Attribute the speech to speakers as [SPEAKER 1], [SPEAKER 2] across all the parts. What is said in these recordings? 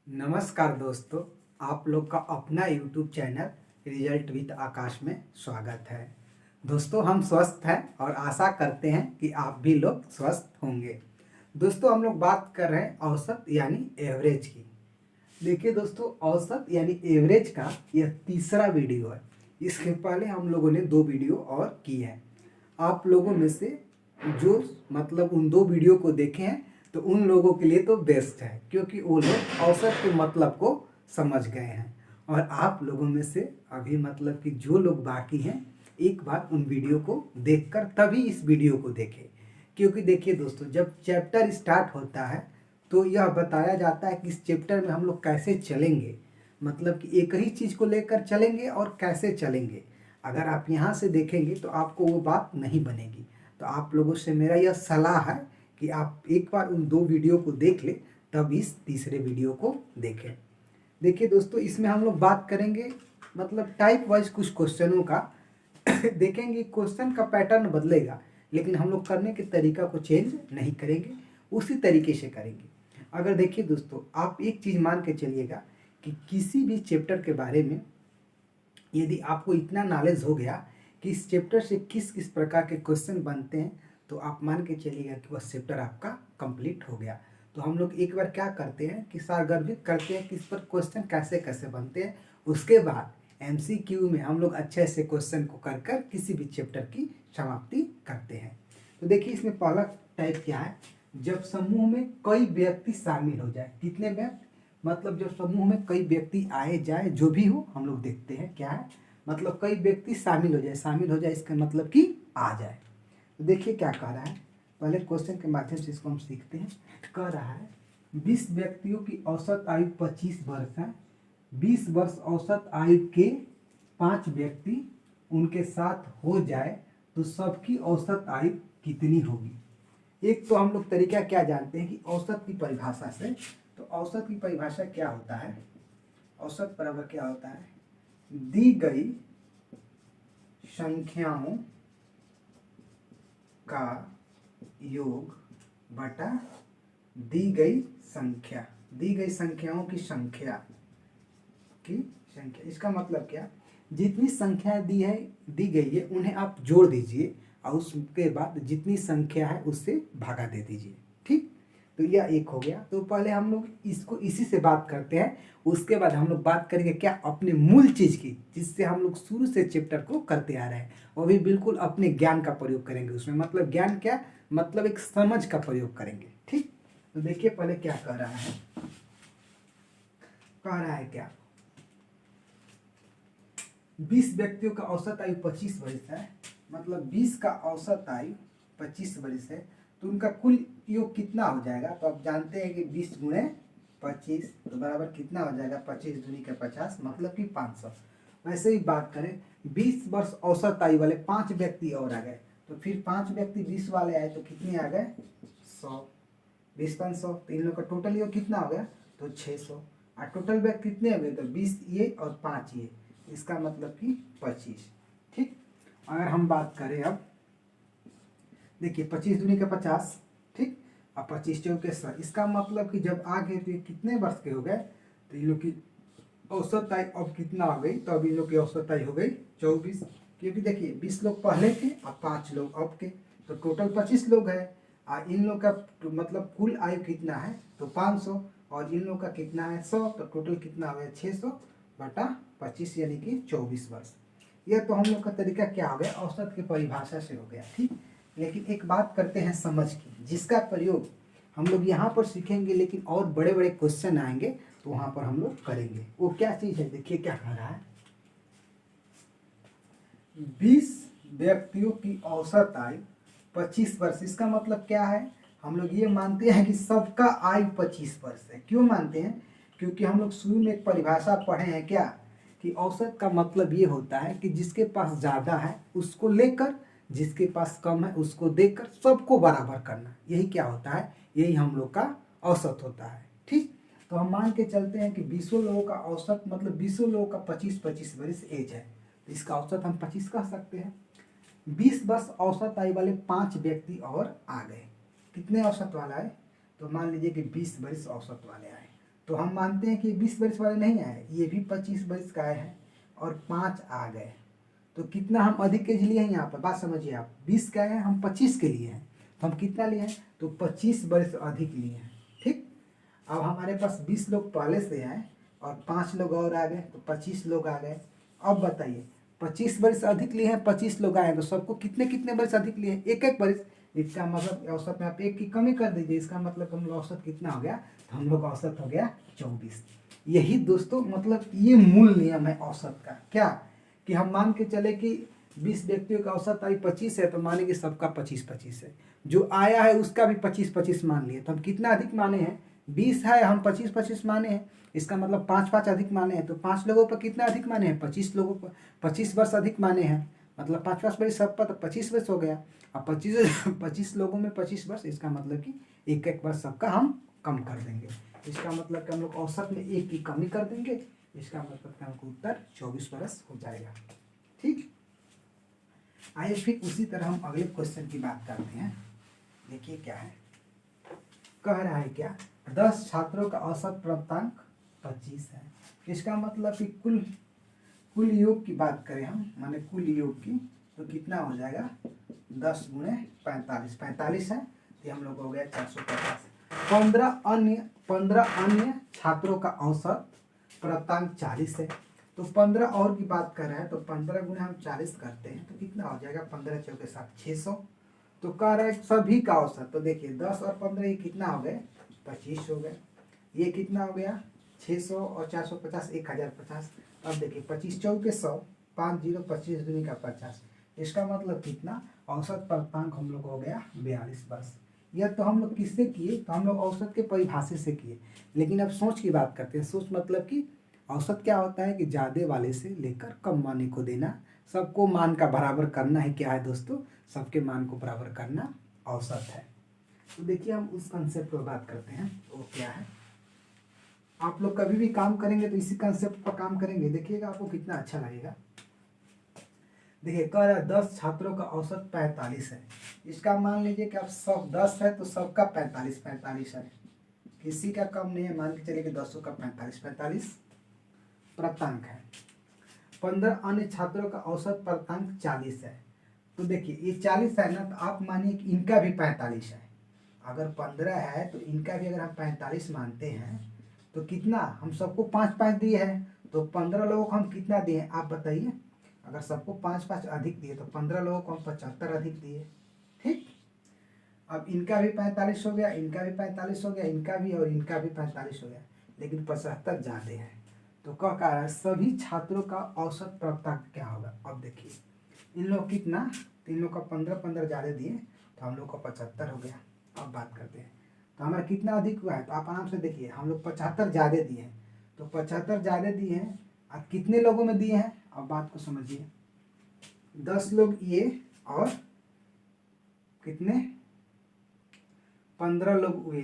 [SPEAKER 1] नमस्कार दोस्तों, आप लोग का अपना YouTube चैनल रिजल्ट विद आकाश में स्वागत है। दोस्तों, हम स्वस्थ हैं और आशा करते हैं कि आप भी लोग स्वस्थ होंगे। दोस्तों, हम लोग बात कर रहे हैं औसत यानी एवरेज की। देखिए दोस्तों, औसत यानी एवरेज का यह तीसरा वीडियो है। इसके पहले हम लोगों ने 2 वीडियो और किए हैं। आप लोगों में से जो उन 2 वीडियो को देखे हैं तो उन लोगों के लिए तो बेस्ट है, क्योंकि वो लोग औसत के मतलब को समझ गए हैं। और आप लोगों में से अभी कि जो लोग बाकी हैं, एक बार उन वीडियो को देखकर तभी इस वीडियो को देखें। क्योंकि देखिए दोस्तों, जब चैप्टर स्टार्ट होता है तो यह बताया जाता है कि इस चैप्टर में हम लोग कैसे चलेंगे, कि एक ही चीज़ को लेकर चलेंगे और कैसे चलेंगे। अगर आप यहाँ से देखेंगे तो आपको वो बात नहीं बनेगी। तो आप लोगों से मेरा यह सलाह है कि आप एक बार उन 2 वीडियो को देख लें, तब इस तीसरे वीडियो को देखें। देखिए दोस्तों, इसमें हम लोग बात करेंगे टाइप वाइज कुछ क्वेश्चनों का। देखेंगे क्वेश्चन का पैटर्न बदलेगा, लेकिन हम लोग करने के तरीका को चेंज नहीं करेंगे, उसी तरीके से करेंगे। अगर देखिए दोस्तों, आप एक चीज़ मान के चलिएगा कि किसी भी चैप्टर के बारे में यदि आपको इतना नॉलेज हो गया कि इस चैप्टर से किस किस प्रकार के क्वेश्चन बनते हैं, तो आप मान के चलिएगा कि वह चैप्टर आपका कंप्लीट हो गया। तो हम लोग एक बार क्या करते हैं कि सारगर्भित करते हैं कि इस पर क्वेश्चन कैसे कैसे बनते हैं। उसके बाद MCQ में हम लोग अच्छे से क्वेश्चन को कर कर किसी भी चैप्टर की समाप्ति करते हैं। तो देखिए, इसमें पहला टाइप क्या है, जब समूह में कई व्यक्ति शामिल हो जाए। कितने व्यक्ति, जब समूह में कई व्यक्ति आए जाए, जो भी हो, हम लोग देखते हैं क्या है, कई व्यक्ति शामिल हो जाए। शामिल हो जाए इसका मतलब कि आ जाए। तो देखिए क्या कह रहा है, पहले क्वेश्चन के माध्यम से इसको हम सीखते हैं। कह रहा है 20 व्यक्तियों की औसत आयु 25 वर्ष है। 20 वर्ष औसत आयु के 5 व्यक्ति उनके साथ हो जाए तो सबकी औसत आयु कितनी होगी। एक तो हम लोग तरीका क्या जानते हैं कि औसत की परिभाषा से, तो औसत की परिभाषा क्या होता है, औसत बराबर क्या होता है, दी गई संख्याओं का योग बटा दी गई संख्या, दी गई संख्याओं की संख्या इसका मतलब क्या, जितनी संख्या दी गई है उन्हें आप जोड़ दीजिए और उसके बाद जितनी संख्या है उससे भागा दे दीजिए। ठीक, तो यह एक हो गया। तो पहले हम लोग इसको इसी से बात करते हैं। उसके बाद हम लोग बात करेंगे क्या, अपने मूल चीज़ की, जिससे हम लोग शुरू से चैप्टर को करते आ रहे हैं। वो भी बिल्कुल अपने ज्ञान का प्रयोग करेंगे उसमें। ज्ञान क्या, एक समझ का प्रयोग करेंगे। ठीक, तो देखिए पहले क्या कह रहा है, क्या 20 व्यक्तियों का औसत आयु 25 वर्ष है। 20 का औसत आयु 25 वर्ष है, तो उनका कुल योग कितना हो जाएगा। तो आप जानते हैं कि 20 गुणे 25 तो बराबर कितना हो जाएगा, 25 दूनी का 50 कि 500। वैसे ही बात करें, 20 वर्ष औसत आयु वाले 5 व्यक्ति और आ गए, तो फिर 5 व्यक्ति 20 वाले आए तो कितने आ गए, 100। 20 5 100, तो इन लोग का टोटल योग कितना हो गया, तो 600। और टोटल व्यक्ति कितने हो गए, तो 20 ये और 5 ये, इसका कि 25। ठीक, अगर हम बात करें अब, देखिए 25 दूनी का 50, ठीक, अब 25 चौके 100, इसका कि जब आ गए तो ये कितने वर्ष के हो गए, तो इन लोग की औसत आयु अब कितना आ गई, तो अब इन लोग की औसत आयु हो गई 24। क्योंकि देखिए 20 लोग पहले थे और 5 लोग अब के, तो टोटल 25 लोग है। और इन लोग का कुल आयु कितना है, तो 500, और इन लोग का कितना है 100, तो टोटल कितना हो गया 600 बटा 25 यानी कि 24 वर्ष। यह तो हम लोग का तरीका क्या हो गया, औसत की परिभाषा से हो गया। ठीक, लेकिन एक बात करते हैं समझ की, जिसका प्रयोग हम लोग यहाँ पर सीखेंगे, लेकिन और बड़े बड़े क्वेश्चन आएंगे तो वहाँ पर हम लोग करेंगे। वो क्या चीज़ है, देखिए क्या कह रहा है, 20 व्यक्तियों की औसत आयु 25 वर्ष। इसका मतलब क्या है, हम लोग ये मानते हैं कि सबका आयु 25 वर्ष है। क्यों मानते हैं, क्योंकि हम लोग शुरू में एक परिभाषा पढ़े हैं क्या, कि औसत का मतलब ये होता है कि जिसके पास ज़्यादा है उसको लेकर, जिसके पास कम है उसको देकर सबको बराबर करना, यही क्या होता है, यही हम लोग का औसत होता है। ठीक, तो हम मान के चलते हैं कि 20 लोगों का औसत 20 लोगों का 25-25 वर्ष एज है, तो इसका औसत हम 25 कह सकते हैं। 20 वर्ष औसत आयु वाले 5 व्यक्ति और आ गए। कितने औसत वाला है, तो मान लीजिए कि 20 वर्ष औसत वाले आए, तो हम मानते हैं कि 20 बरिस वाले नहीं आए, ये भी 25 बरिस का आए हैं और 5 आ गए। तो कितना हम अधिक एज लिए हैं यहाँ पर, बात समझिए आप, 20 का है, हम 25 के लिए हैं, तो हम कितना लिए हैं, तो 25 बरिस अधिक लिए हैं। ठीक, अब हमारे पास 20 लोग पहले से आए और 5 लोग और आ गए, तो 25 लोग आ गए। अब बताइए 25 बरिस अधिक लिए हैं, 25 लोग आए, तो सबको कितने कितने बरिस अधिक लिए हैं, एक एक बरिस। इसका मतलब औसत में आप एक की कमी कर दीजिए, इसका मतलब हम लोग औसत कितना हो गया, तो हम लोग का औसत हो गया 24। यही दोस्तों मतलब ये मूल नियम है औसत का, क्या कि हम मान के चले कि 20 व्यक्तियों का औसत आयु 25 है, तो माने कि सबका 25-25 है, जो आया है उसका भी 25-25 मान लिए, तो हम कितना अधिक माने हैं, 20 है, हम 25-25 माने हैं, इसका मतलब 5-5 अधिक माने हैं, तो 5 लोगों पर कितना अधिक माने हैं, 25 लोगों पर 25 वर्ष अधिक माने हैं, मतलब 5-5 वर्ष सब पर, तो 25 वर्ष हो गया। अब 25 लोगों में 25 वर्ष, इसका मतलब कि एक एक वर्ष सबका हम कम कर देंगे, इसका मतलब कि हम लोग औसत में एक की कमी कर देंगे, इसका मतलब कि हमको उत्तर 24 वर्ष हो जाएगा। ठीक, आइए फिर उसी तरह हम अगले क्वेश्चन की बात करते हैं। देखिए क्या है, कह रहा है क्या, 10 छात्रों का औसत प्राप्तांक 25 है, इसका मतलब कि कुल योग की बात करें हम, माने कुल योग की, तो कितना हो जाएगा, 10 गुणे 45, 45 है, तो हम लोग हो गया 450। 15 अन्य छात्रों का औसत प्राप्तांक 40 है, तो 15 और की बात कर रहे हैं, तो 15 गुणे हम 40 करते हैं, तो कितना हो जाएगा, 15 चौके 7, 600। तो कह रहा है सभी का औसत, तो देखिए 10 और 15 ये कितना हो गए, 25 हो गए, ये कितना हो गया 600 और 450 1050। अब देखिए 25 चौके 100, 5 0 25 दूनी का 50, इसका मतलब कितना, औसत प्राप्तांक हम लोग हो गया 42 वर्ष। यह तो हम लोग किससे किए, तो हम लोग औसत के परिभाषा से किए, लेकिन अब सोच की बात करते हैं। सोच मतलब कि औसत क्या होता है कि ज़्यादा वाले से लेकर कम माने को देना, सबको मान का बराबर करना है, क्या है दोस्तों, सबके मान को बराबर करना औसत है। तो देखिए हम उस कंसेप्ट पर बात करते हैं, वो क्या है, आप लोग कभी भी काम करेंगे तो इसी कंसेप्ट पर काम करेंगे, देखिएगा आपको कितना अच्छा लगेगा। देखिए कह रहा है 10 छात्रों का औसत 45 है, इसका मान लीजिए कि आप सब 10 है तो सबका 45 है, किसी का कम नहीं है, मान के चलिए कि 10 का 45 प्राप्तांक है। 15 अन्य छात्रों का औसत प्राप्तांक 40 है, तो देखिए ये 40 है ना, तो आप मानिए कि इनका भी 45 है, अगर 15 है तो इनका भी अगर हम 45 मानते हैं, तो कितना, हम सबको 5-5 दिए हैं, तो 15 लोगों को हम कितना दिए आप बताइए, अगर सबको 5-5 अधिक दिए तो 15 लोगों को हम 75 अधिक दिए। ठीक, अब इनका भी 45 हो गया, इनका भी 45 हो गया, इनका भी और इनका भी 45 हो गया, लेकिन 75 ज़्यादा है, तो क्या कह रहा है सभी छात्रों का औसत प्राप्तांक क्या होगा। अब देखिए इन लोग कितना, इन लोग का 15 ज़्यादा दिए, तो हम लोग का 75 हो गया। अब बात करते हैं तो हमारा कितना अधिक हुआ है, तो आप आराम से देखिए, हम लोग 75 ज़्यादा दिए हैं, तो 75 ज़्यादा दिए हैं, अब कितने लोगों में दिए हैं, अब बात को समझिए, 10 लोग ये और कितने 15 लोग हुए,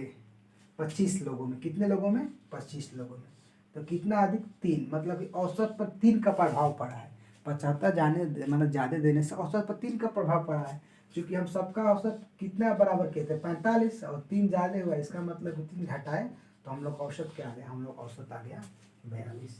[SPEAKER 1] 25 लोगों में, कितने लोगों में 25 लोगों में, तो कितना अधिक 3, मतलब औसत पर 3 का प्रभाव पड़ा है, 75 जाने मतलब ज़्यादा देने से औसत पर 3 का प्रभाव पड़ा है, क्योंकि हम सबका औसत कितना बराबर किए थे 45 और 3 ज़्यादा हुआ, इसका मतलब 3 घटाए तो हम लोग औसत क्या आ गया, हम लोग औसत आ गया 42।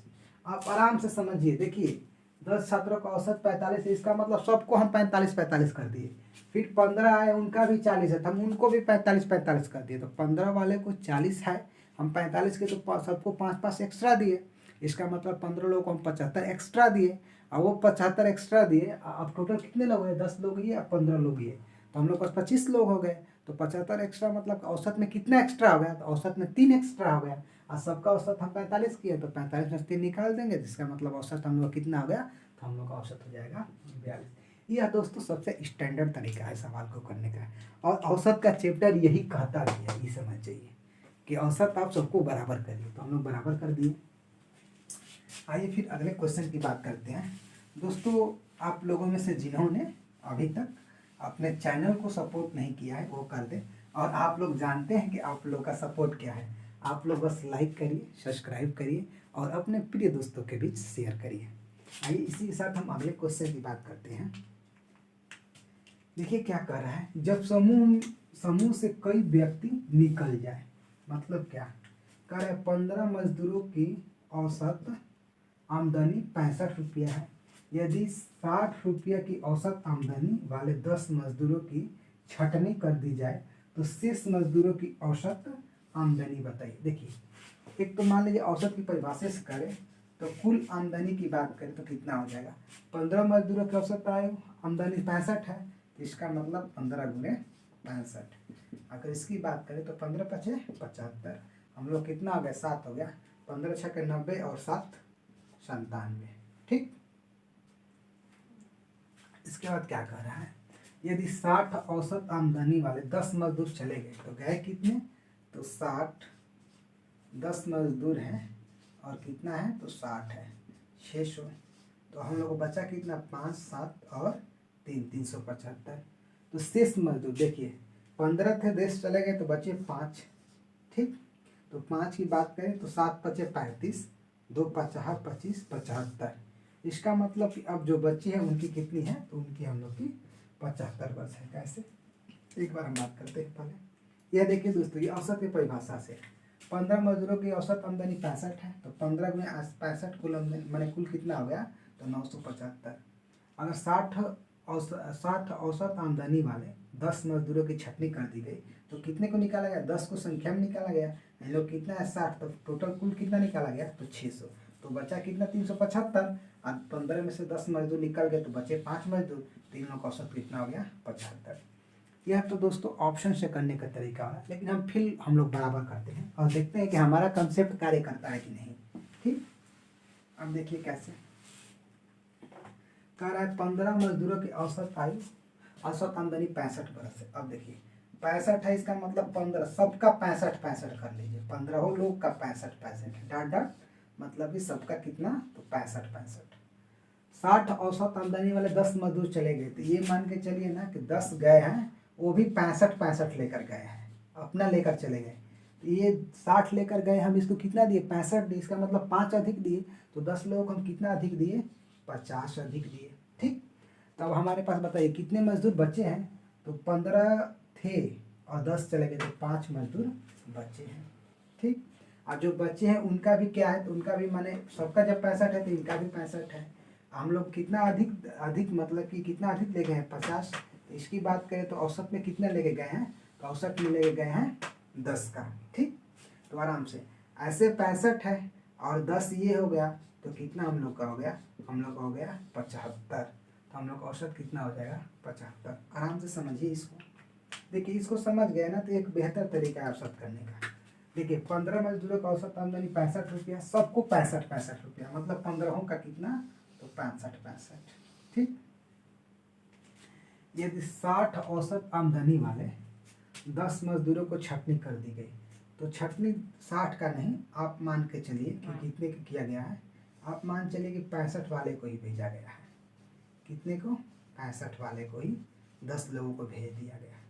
[SPEAKER 1] आप आराम से समझिए, देखिए 10 छात्रों का औसत 45 है, इसका मतलब सबको हम 45-45 कर दिए, फिर 15 है उनका भी 40 है, तो हम उनको भी 45-45 कर दिए, तो 15 वाले को 40 है, हम 45 के तो सबको 5-5 एक्स्ट्रा दिए, इसका मतलब 15 लोगों को हम 75 एक्स्ट्रा दिए, और वो 75 एक्स्ट्रा दिए, अब टोटल कितने लोग हैं, 10 लोग ये 15 लोग ये, तो हम लोग पास 25 लोग हो गए, तो 75 एक्स्ट्रा मतलब औसत में कितना एक्स्ट्रा हो गया, तो औसत में 3 एक्स्ट्रा हो गया, और सबका औसत हम 45 किए, तो 45 में 3 निकाल देंगे, जिसका मतलब औसत हम लोग कितना हो गया, तो हम लोग का औसत हो जाएगा 42। यह दोस्तों सबसे स्टैंडर्ड तरीका है सवाल को करने का, और औसत का चैप्टर यही कहता भी है, ये समझ चाहिए कि औसत आप सबको बराबर करिए, तो हम लोग बराबर कर दिए। आइए फिर अगले क्वेश्चन की बात करते हैं। दोस्तों आप लोगों में से जिन्होंने अभी तक अपने चैनल को सपोर्ट नहीं किया है वो कर दें, और आप लोग जानते हैं कि आप लोग का सपोर्ट क्या है, आप लोग बस लाइक करिए, सब्सक्राइब करिए और अपने प्रिय दोस्तों के बीच शेयर करिए। आइए इसी के साथ हम अगले क्वेश्चन की बात करते हैं। देखिए क्या कह रहा है, जब समूह से कई व्यक्ति निकल जाए, मतलब क्या, कह रहे 15 मजदूरों की औसत आमदनी 65 रुपया है। यदि 60 रुपया की औसत आमदनी वाले 10 मजदूरों की छटनी कर दी जाए तो शेष मजदूरों की औसत आमदनी बताइए। देखिए, एक तो मान लीजिए औसत की परिभाषा से करें तो कुल आमदनी की बात करें तो कितना हो जाएगा। 15 मजदूरों की औसत आयु आमदनी 65 है, तो इसका मतलब 15 गुने 65। अगर इसकी बात करें तो 15 पचे 75, हम लोग कितना हो गया 7 हो गया, 15 छः 90 और 7 97। ठीक, इसके बाद क्या कह रहा है, यदि 60 औसत आमदनी वाले 10 मजदूर चले गए तो गए कितने, तो 60 10 मजदूर हैं और कितना है तो 60 है 600, तो हम लोग को बचा कितना 5 7 और 3 375। तो शेष मजदूर देखिए 15 थे 10 चले गए तो बचे 5। ठीक, तो 5 की बात करें तो 7 पचे 35, 2 पचाह 25 75। इसका मतलब कि अब जो बच्ची है उनकी कितनी है, तो उनकी हम लोग की 75 वर्ष है। कैसे, एक बार हम बात करते हैं पहले। यह देखिए दोस्तों, ये औसत की परिभाषा से 15 मजदूरों की औसत आमदनी 65 है, तो 15 गुणे 65 कुल आमदनी मैंने कुल कितना हो गया, तो 975। अगर 60 औसत आमदनी वाले 10 मजदूरों की छटनी कर दी गई तो कितने को निकाला गया, 10 को संख्या में निकाला गया, इन लोग कितना है 60, तो टोटल कुल कितना निकाला गया तो 600, तो बचा कितना 375। और 15 में से 10 मजदूर निकल गए तो बचे 5 मजदूर, तो इन लोग का औसत कितना हो गया 75। यह तो दोस्तों ऑप्शन से करने का तरीका है, लेकिन हम लोग बराबर करते हैं और देखते हैं कि हमारा कंसेप्ट कार्य करता है कि नहीं। ठीक, अब देखिए कैसे कह रहा है 15 मजदूरों की औसत आयु औसत आमदनी 65 वर्ष है। अब देखिए 65 है, इसका मतलब 15 सबका 65 65 कर लीजिए, 15 लोग का 65 65 है, डॉट डॉट मतलब कि सबका कितना, तो 65 65। 60 औसत आमदनी वाले 10 मजदूर चले गए, तो ये मान के चलिए ना कि 10 गए हैं, वो भी 65 65 लेकर गए हैं, अपना लेकर चले गए, तो ये 60 लेकर गए, हम इसको कितना दिए 65 दिए, इसका मतलब 5 अधिक दिए, तो 10 लोगों को हम कितना अधिक दिए 50 अधिक दिए। ठीक, तब हमारे पास बताइए कितने मजदूर बचे हैं, तो 15 थे और 10 चले गए, तो 5 मजदूर बचे हैं। ठीक, और जो बच्चे हैं उनका भी क्या है, तो उनका भी माने सबका जब 65 है तो इनका भी 65 है। हम लोग कितना अधिक अधिक मतलब कि कितना अधिक ले गए हैं 50, तो इसकी बात करें तो औसत में कितने लेके गए हैं, तो औसत में लेके गए हैं 10 का। ठीक, तो आराम से ऐसे 65 है और 10 ये हो गया, तो कितना हम लोग का हो गया, हम लोग का हो गया 75, तो हम लोग का औसत कितना हो जाएगा 75। आराम से समझिए इसको, देखिए इसको समझ गए ना तो एक बेहतर तरीका है औसत करने का। देखिए 15 मजदूरों का औसत आमदनी 65 रुपया, सबको 65 65 रुपया, मतलब 15 का कितना, तो 65 65। ठीक, यदि 60 औसत आमदनी वाले 10 मजदूरों को छटनी कर दी गई, तो छटनी 60 का नहीं, आप मान के चलिए कि कितने का किया गया है, आप मान चलिए कि 65 वाले को ही भेजा गया है। कितने को, 65 वाले को ही 10 लोगों को भेज दिया गया है,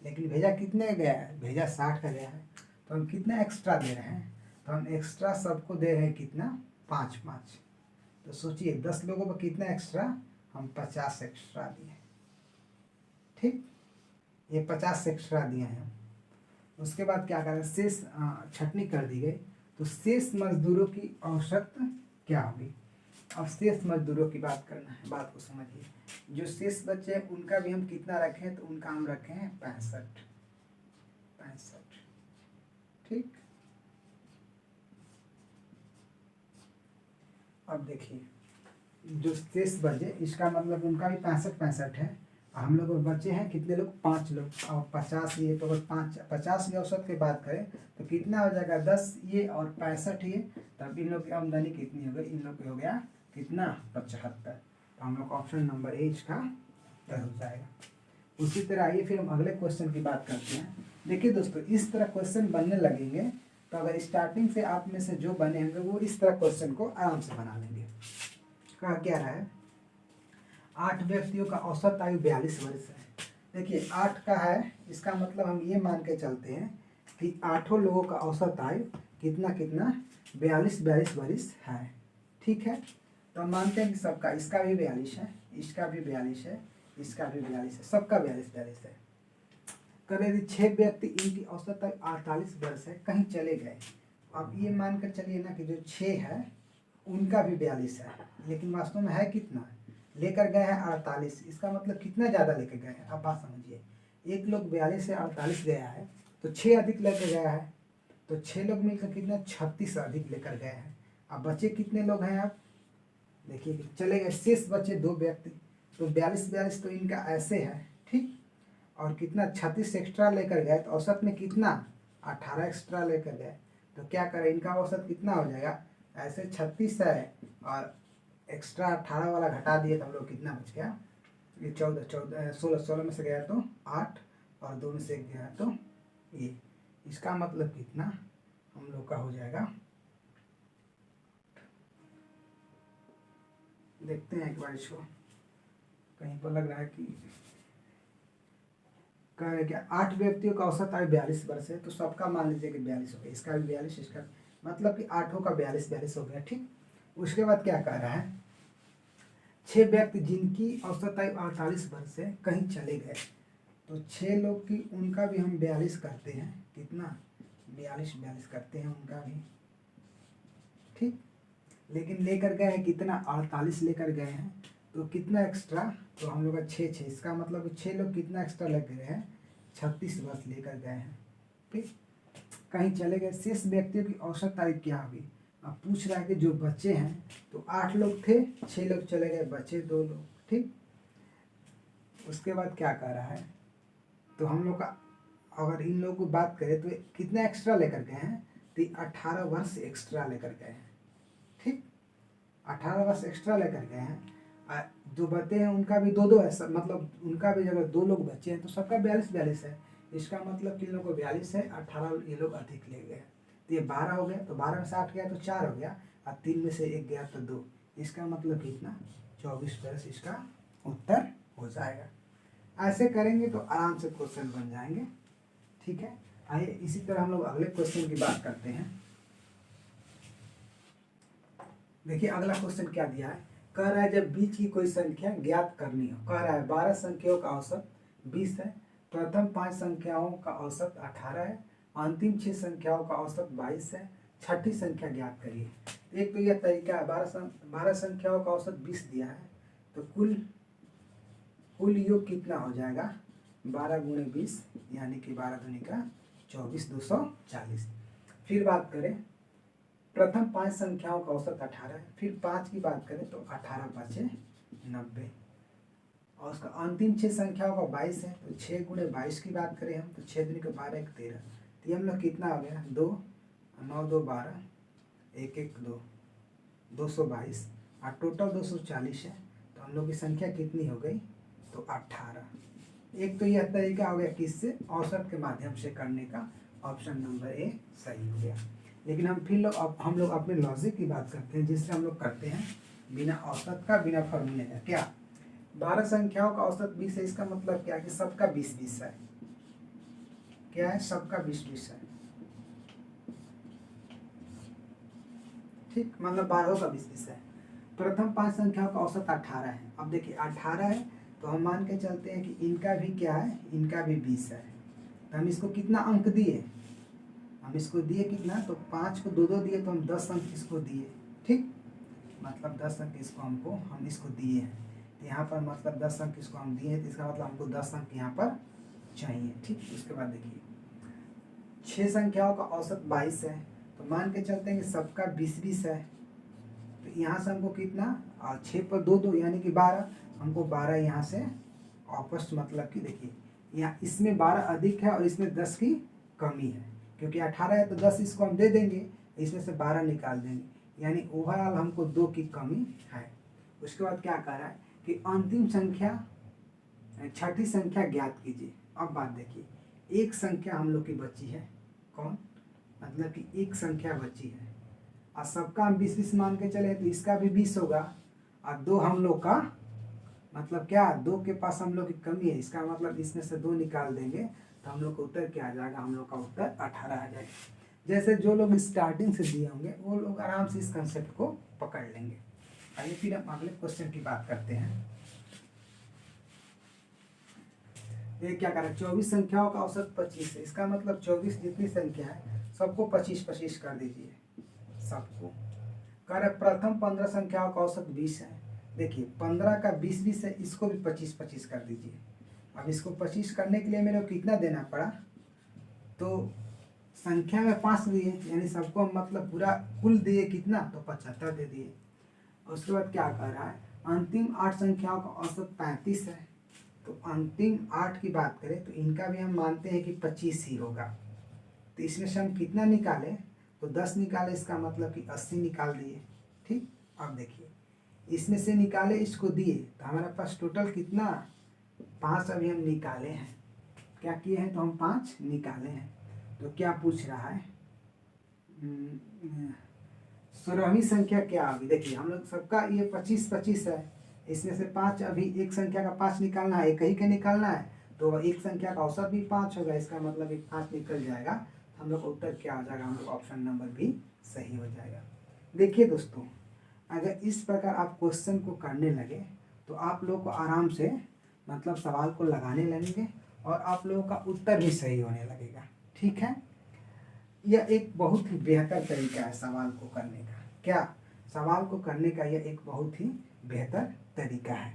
[SPEAKER 1] लेकिन भेजा कितने गया है, भेजा 60 का गया है, तो हम कितना एक्स्ट्रा दे रहे हैं, तो हम एक्स्ट्रा सबको दे रहे हैं कितना 5 5, तो सोचिए 10 लोगों पर कितना एक्स्ट्रा, हम 50 एक्स्ट्रा दिए। ठीक, ये 50 एक्स्ट्रा दिए हैं। उसके बाद क्या करें, शेष छटनी कर दी गई, तो शेष मजदूरों की औसत क्या होगी। अब शेष मजदूरों की बात करना है, बात को समझिए, जो शेष बच्चे हैं उनका भी हम कितना रखें, तो उनका हम रखें 65 65। ठीक, अब देखिए जो शेष बचे, इसका मतलब उनका भी 65 65 है, हम लोग बचे हैं कितने लोग, 5 लोग, और 50 ये तो 50 की औसत की बात करें तो कितना हो जाएगा 10 ये और 65 ये, तब इन लोग की आमदनी कितनी हो गई, इन लोग की हो गया कितना 75, तो हम लोग ऑप्शन नंबर ए इसका उत्तर हो जाएगा। उसी तरह आइए फिर हम अगले क्वेश्चन की बात करते हैं। देखिए दोस्तों, इस तरह क्वेश्चन बनने लगेंगे, तो अगर स्टार्टिंग से आप में से जो बने होंगे वो इस तरह क्वेश्चन को आराम से बना लेंगे। कहा क्या रहा है, 8 व्यक्तियों का औसत आयु 42 वर्ष है। देखिए 8 का है, इसका मतलब हम ये मान के चलते हैं कि 8 लोगों का औसत आयु कितना कितना 42 42 वर्ष है। ठीक है, तो हम मानते हैं कि सबका, इसका भी 42 है, इसका भी 42 है, इसका भी 42 है, सबका 42 42 है। करें 6 व्यक्ति, इनकी औसत आयु 48 वर्ष है, कहीं चले गए, अब ये मानकर चलिए ना कि जो 6 है उनका भी 42 है, लेकिन वास्तव में है कितना, लेकर गए हैं 48। इसका मतलब कितना ज़्यादा लेकर गए हैं, आप बात समझिए। एक लोग 42 से 48 गया है तो 6 अधिक लेकर गया है, तो 6 लोग मिलकर कितना 36 अधिक लेकर गए हैं। अब बचे कितने लोग हैं, आप देखिए कि चले गए, शेष बचे 2 व्यक्ति, तो 42 तो इनका ऐसे है, ठीक। और कितना 36 एक्स्ट्रा लेकर गए, तो औसत में कितना 18 एक्स्ट्रा लेकर गए, तो क्या करें, इनका औसत कितना हो जाएगा, ऐसे 36 है और एक्स्ट्रा 18 वाला घटा दिए तो हम लोग कितना बच गया, ये 16 में से गया तो 8 और 2 में से 1 गया तो ये, इसका मतलब कितना हम लोग का हो जाएगा, देखते हैं एक बार इसको, कहीं पर लग रहा है कि कह रहे क्या 8 व्यक्तियों का औसत आयु 42 वर्ष है, तो सबका मान लीजिए कि 42 हो गया, इसका भी 42, इसका मतलब कि 8 का 42 हो गया, ठीक। उसके बाद क्या कह रहा है, 6 व्यक्ति जिनकी औसत आयु 48 वर्ष है कहीं चले गए, तो 6 लोग की उनका भी हम 42 करते हैं, कितना 42 करते हैं उनका भी, ठीक। लेकिन लेकर गए हैं कितना 48 लेकर गए हैं, तो कितना एक्स्ट्रा, तो हम लोग का 6, इसका मतलब 6 लोग कितना एक्स्ट्रा लेकर गए हैं, 36 वर्ष लेकर गए हैं, ठीक। कहीं चले गए, शेष व्यक्तियों की औसत आयु क्या होगी, अब पूछ रहा है कि जो बच्चे हैं, तो 8 लोग थे, 6 लोग चले गए, बचे 2 लोग, ठीक। उसके बाद क्या कह रहा है, तो हम लोग का अगर इन लोगों को बात करें तो कितना एक्स्ट्रा लेकर गए हैं, तो 18 वर्ष एक्स्ट्रा लेकर गए हैं, ठीक। 18 वर्ष एक्स्ट्रा लेकर गए हैं, जो बचे हैं उनका भी 2 है, मतलब उनका भी अगर 2 लोग बचे हैं तो सबका 42 है, इसका मतलब कि इन लोगों को 42 है, 18 ये लोग अधिक ले गए, तो ये 12 हो गया, तो 12 में से 8 गया तो 4 हो गया, और 3 में से 1 गया तो 2, इसका मतलब कितना 24 वर्ष इसका उत्तर हो जाएगा। ऐसे करेंगे तो आराम से क्वेश्चन बन जाएंगे, ठीक है। आइए इसी तरह हम लोग अगले क्वेश्चन की बात करते हैं। देखिए अगला क्वेश्चन क्या दिया है, कह रहा है जब बीच की कोई संख्या ज्ञात करनी हो, कह रहा है 12 संख्याओं का औसत 20 है, प्रथम 5 संख्याओं का औसत 18 है, अंतिम 6 संख्याओं का औसत 22 है, छठी संख्या ज्ञात करिए। एक तो यह तरीका है, 12 संख्याओं का औसत 20 दिया है, तो कुल योग कितना हो जाएगा, 12 गुणे 20 यानी कि 12 दूनी का 24, 240। फिर बात करें, प्रथम 5 संख्याओं का औसत 18 है, फिर 5 की बात करें तो 18 5 90, और उसका अंतिम 6 संख्याओं का 22 है, तो 6 गुणे 22 की बात करें हम तो 6 दूनी का 12 1 13, तो ये हम लोग कितना हो गया 2 9 2 12 1 1 2 222, और टोटल 240 है, तो हम लोग की संख्या कितनी हो गई, तो 18। एक तो यह तरीका हो गया किससे, औसत के माध्यम से करने का, ऑप्शन नंबर ए सही हो गया। लेकिन हम लोग अपने लॉजिक की बात करते हैं, जिससे हम लोग करते हैं बिना औसत का, बिना फॉर्मूले का। क्या 12 संख्याओं का औसत 20 है, इसका मतलब क्या है कि सबका 20 है, क्या है सबका 20 है, ठीक, मतलब 12 का 20 है। प्रथम 5 संख्याओं का औसत 18 है, अब देखिए 18 है तो हम मान के चलते हैं कि इनका भी क्या है, इनका भी 20 है, तो हम इसको कितना अंक दिए, हम इसको दिए कितना, तो 5 को 2 2 दिए, तो हम 10 अंक इसको दिए, ठीक, मतलब 10 अंक इसको हम इसको दिए हैं, तो यहाँ पर मतलब 10 अंक इसको हम दिए हैं, तो इसका मतलब हमको 10 अंक यहाँ पर चाहिए, ठीक। उसके बाद देखिए 6 संख्याओं का औसत 22 है, तो मान के चलते हैं कि सबका 20 है, तो यहाँ से हमको कितना, 6 पर 2 2 यानी कि 12, हमको 12 यहाँ से वापस, मतलब कि देखिए यहाँ इसमें 12 अधिक है और इसमें 10 की कमी है, क्योंकि 18 है तो 10 इसको हम दे देंगे, इसमें से 12 निकाल देंगे, यानी ओवरऑल हमको 2 की कमी है। उसके बाद क्या कह रहा है कि अंतिम संख्या, छठी संख्या ज्ञात कीजिए। अब बात देखिए, एक संख्या हम लोग की बची है, कौन, मतलब कि एक संख्या बची है, और सबका हम 20 मान के चले तो इसका भी 20 होगा, और 2 हम लोग का मतलब क्या, 2 के पास हम लोग की कमी है, इसका मतलब इसमें से 2 निकाल देंगे तो हम लोग का उत्तर क्या आ जाएगा, हम लोग का उत्तर 18 आ जाएगा। जैसे जो लोग स्टार्टिंग से दिए होंगे वो लोग आराम से इस कंसेप्ट को पकड़ लेंगे। आइए फिर हम अगले क्वेश्चन की बात करते हैं। ये क्या करें, 24 संख्याओं का औसत 25 है, इसका मतलब 24 जितनी संख्या है सबको 25-25 कर दीजिए, सबको। कह रहे प्रथम 15 संख्याओं का औसत 20 है। देखिए 15 का 20-20 है, इसको भी 25-25 कर दीजिए। अब इसको 25 करने के लिए मेरे को कितना देना पड़ा, तो संख्या में 5 दिए, यानी सबको मतलब पूरा कुल दिए कितना, तो 75 दे दिए। उसके बाद क्या कर रहा है, अंतिम 8 संख्याओं का औसत 35 है। तो अंतिम 8 की बात करें तो इनका भी हम मानते हैं कि 25 ही होगा। तो इसमें से हम कितना निकालें, तो 10 निकाले, इसका मतलब कि 80 निकाल दिए। ठीक, अब देखिए इसमें से निकाले, इसको दिए, तो हमारे पास टोटल कितना, 5 अभी हम निकाले हैं। क्या किए हैं, तो हम 5 निकाले हैं। तो क्या पूछ रहा है, 16वीं संख्या क्या होगी। देखिए हम लोग सबका ये 25-25 है, इसमें से 5 अभी एक संख्या का 5 निकालना है, एक ही का निकालना है, तो एक संख्या का औसत भी 5 होगा, इसका मतलब एक 5 निकल जाएगा। हम लोग का उत्तर क्या हो जाएगा, हम लोग ऑप्शन नंबर भी सही हो जाएगा। देखिए दोस्तों, अगर इस प्रकार आप क्वेश्चन को करने लगे तो आप लोग को आराम से मतलब सवाल को लगाने लगेंगे और आप लोगों का उत्तर भी सही होने लगेगा। ठीक है, यह एक बहुत ही बेहतर तरीका है सवाल को करने का। क्या, सवाल को करने का यह एक बहुत ही बेहतर तरीका है।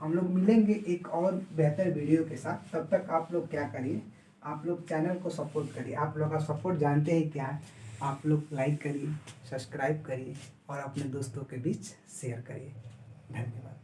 [SPEAKER 1] हम लोग मिलेंगे एक और बेहतर वीडियो के साथ, तब तक आप लोग क्या करिए, आप लोग चैनल को सपोर्ट करिए। आप लोग का सपोर्ट जानते हैं क्या है, आप लोग लाइक करिए, सब्सक्राइब करिए और अपने दोस्तों के बीच शेयर करिए। धन्यवाद।